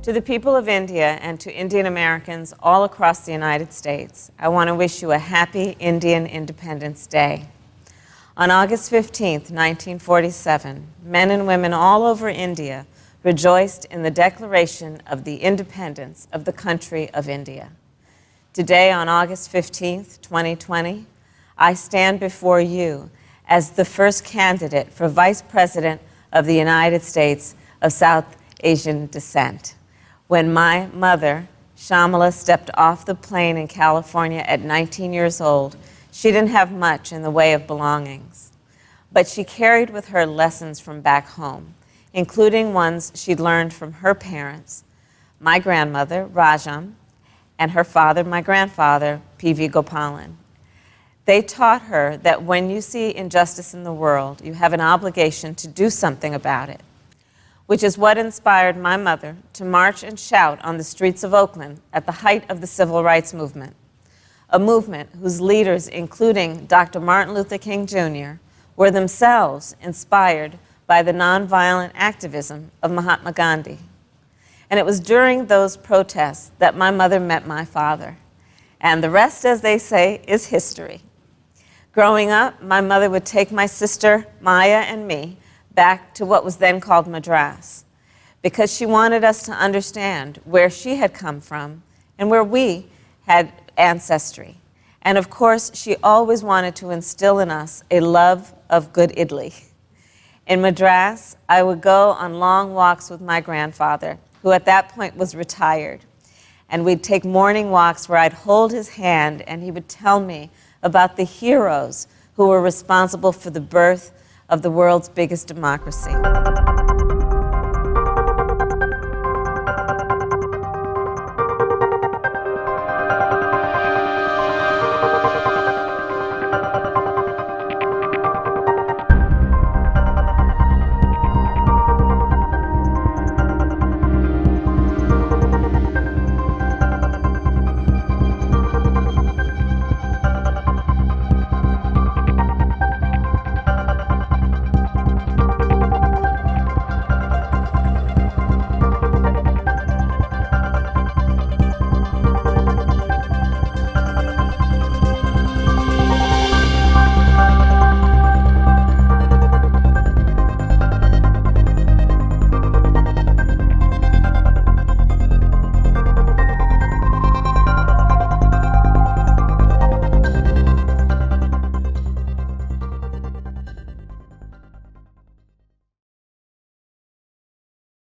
To the people of India and to Indian Americans all across the United States, I want to wish you a happy Indian Independence Day. On August 15th, 1947, men and women all over India rejoiced in the declaration of the independence of the country of India. Today, on August 15th, 2020, I stand before you as the first candidate for Vice President of the United States of South Asian descent. When my mother, Shyamala, stepped off the plane in California at 19 years old, she didn't have much in the way of belongings. But she carried with her lessons from back home, including ones she'd learned from her parents, my grandmother, Rajam, and her father, my grandfather, PV Gopalan. They taught her that when you see injustice in the world, you have an obligation to do something about it, which is what inspired my mother to march and shout on the streets of Oakland at the height of the Civil Rights Movement, a movement whose leaders, including Dr. Martin Luther King Jr., were themselves inspired by the nonviolent activism of Mahatma Gandhi. And it was during those protests that my mother met my father. And the rest, as they say, is history. Growing up, my mother would take my sister, Maya, and me back to what was then called Madras, because she wanted us to understand where she had come from and where we had ancestry. And of course, she always wanted to instill in us a love of good idli. In Madras, I would go on long walks with my grandfather, who at that point was retired. And we'd take morning walks where I'd hold his hand and he would tell me about the heroes who were responsible for the birth of the world's biggest democracy.